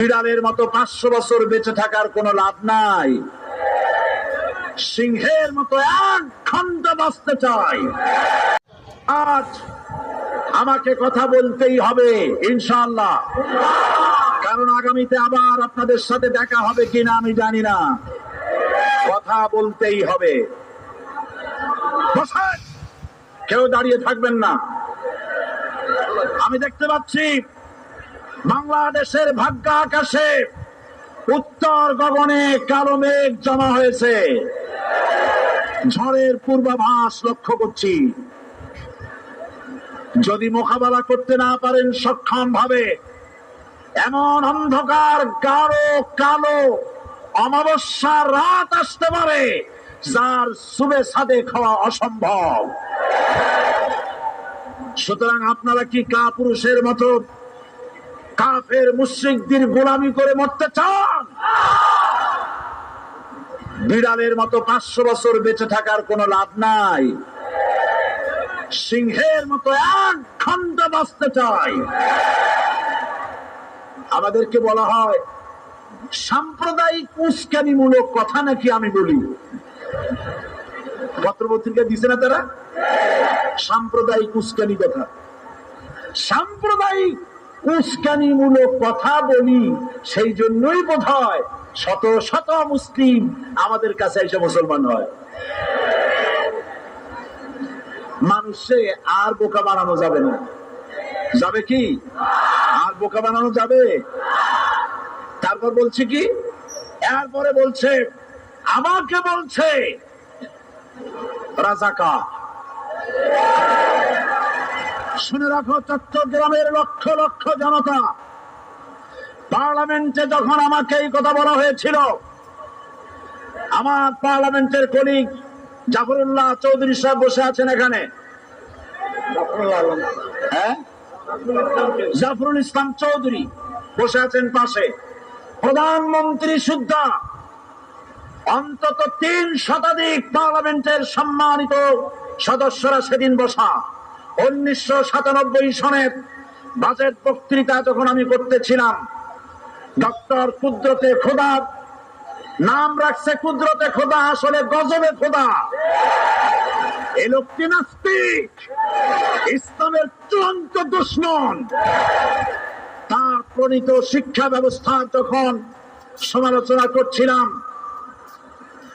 বিড়ালের মতো 500 বছর বেঁচে থাকার কোনো লাভ নাই। সিংহের মতো এক ঘন্টা বাঁচতে চাই। আজ আমাকে কথা বলতেই হবে ইনশাআল্লাহ, কারণ আগামীতে আবার আপনাদের সাথে দেখা হবে কিনা আমি জানি না। কথা বলতেই হবে। কেউ দাঁড়িয়ে থাকবেন না। আমি দেখতে পাচ্ছি বাংলাদেশের ভাগ্য আকাশে উত্তর গগনে কালো মেঘ জমা হয়েছে। ঝড়ের পূর্বাভাস লক্ষ্য করছি। যদি মোকাবেলা করতে না পারেন সক্ষম ভাবে, এমন অন্ধকার গাঢ় কালো অমাবস্যার রাত আসতে পারে যার সুবে সাদে খাওয়া অসম্ভব। সুতরাং আপনারা কি কাপুরুষের মতো কাফের মুশরিকদের গোলামি করে মরতে চান? বিড়ালের মতো 500 বছর বেঁচে থাকার কোনো লাভ নাই। সিংহের মতো এক ঘন্টা বাঁচতে চাই। আমাদেরকে বলা হয় সাম্প্রদায়িক উস্কানিমূলক কথা নাকি আমি বলি। পত্রপত্রিকা দিছে না তারা সাম্প্রদায়িক উস্কানি কথা। সাম্প্রদায়িক উস্কানিমূলক কথা বলি, সেই জন্যই বোধহয় শত শত মুসলিম আমাদের কাছে এসে মুসলমান হয়। মানুষে আর বোকা বানানো যাবে না। যাবে কি? আর বোকা বানানো যাবে? তারপর বলছে কি, এরপরে বলছে আমাকে বলছে রাজাকার। শুনে রাখো, চট্টগ্রামের লক্ষ লক্ষ জনতা, পার্লামেন্টে যখন আমাকে এই কথা বলা হয়েছিল, আমার পার্লামেন্টের কলিগ জাফরুল্লাহ চৌধুরী সাহেব বসে আছেন এখানে। হ্যাঁ, জাফরুল ইসলাম চৌধুরী বসে আছেন পাশে। প্রধানমন্ত্রী সুদ্ধা, অন্তত 3 শতাধিক পার্লামেন্টের সম্মানিত সদস্যরা সেদিন বসা। 1997 সনের বাজেট বক্তৃতা যখন আমি করতেছিলাম, ডক্টর কুদরতে খোদা, নাম রাখছে কুদরতে খোদা, আসলে গজবে খোদা। এই লোকটি নাস্তিক, ইসলামের চূড়ান্ত দুশমন। তার প্রণীত শিক্ষা ব্যবস্থা যখন সমালোচনা করছিলাম,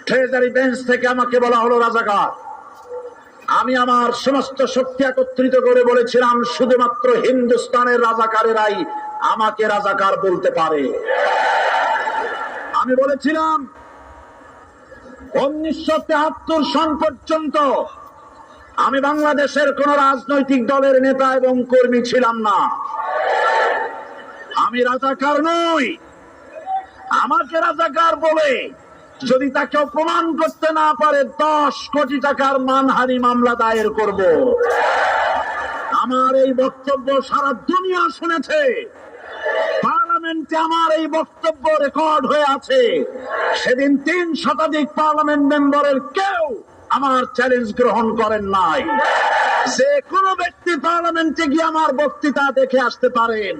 ট্রেজারি বেঞ্চ থেকে আমাকে বলা হলো রাজাকার। আমি আমার সমস্ত শক্তি একত্রিত করে বলেছিলাম শুধুমাত্র হিন্দুস্তানের রাজাকারেরাই আমাকে রাজাকার বলতে পারে। আমি বলেছিলাম 1973 সন পর্যন্ত আমি বাংলাদেশের কোন রাজনৈতিক দলের নেতা এবং কর্মী ছিলাম না। আমি রাজাকার নই। আমাকে রাজাকার বলে যদি তাকে প্রমাণ করতে না পারে 10 কোটি টাকার মানহানি মামলা দায়ের করব। আমার এই বক্তব্য সারা দুনিয়া শুনেছে। পার্লামেন্টে আমার এই বক্তব্য রেকর্ড হয়ে আছে। সেদিন 3 শতাধিক পার্লামেন্ট মেম্বারের কেউ আমার চ্যালেঞ্জ গ্রহণ করেন নাই। যে কোনো ব্যক্তি পার্লামেন্টে গিয়ে আমার বক্তৃতা দেখে আসতে পারেন।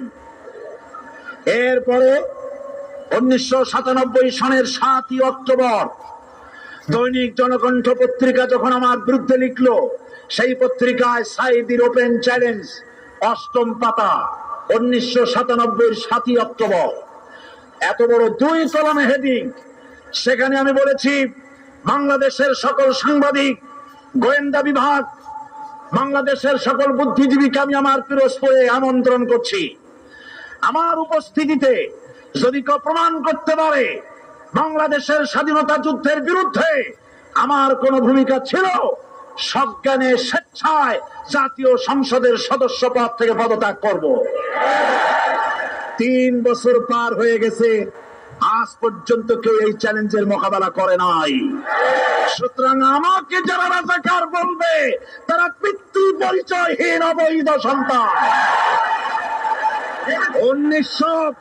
এরপরে 1997 সনের 7 অক্টোবর দৈনিক জনকণ্ঠ পত্রিকা যখন আমার বিরুদ্ধে লিখলো, সেই পত্রিকায় সাইদির ওপেন চ্যালেঞ্জ 8ম পাতা, 1997 7 অক্টোবর, এত বড় 2 কলামে হেডিং। সেখানে আমি বলেছি বাংলাদেশের সকল সাংবাদিক, গোয়েন্দা বিভাগ, বাংলাদেশের সকল বুদ্ধিজীবীকে আমি আমার পিরোজপুরে আমন্ত্রণ করছি। আমার উপস্থিতিতে যদি কেউ প্রমাণ করতে পারে বাংলাদেশের স্বাধীনতা যুদ্ধের বিরুদ্ধে আমার কোন ভূমিকা ছিল, সজ্ঞানে স্বেচ্ছায় জাতীয় সংসদের সদস্য পদ থেকে পদত্যাগ করব। 3 বছর পার হয়ে গেছে, আজ পর্যন্ত কেউ এই চ্যালেঞ্জের মোকাবেলা করে নাই। সুতরাং আমাকে যারা রাজাকার বলবে তারা পিতৃ পরিচয়হীন অবৈধ সন্তান। 1900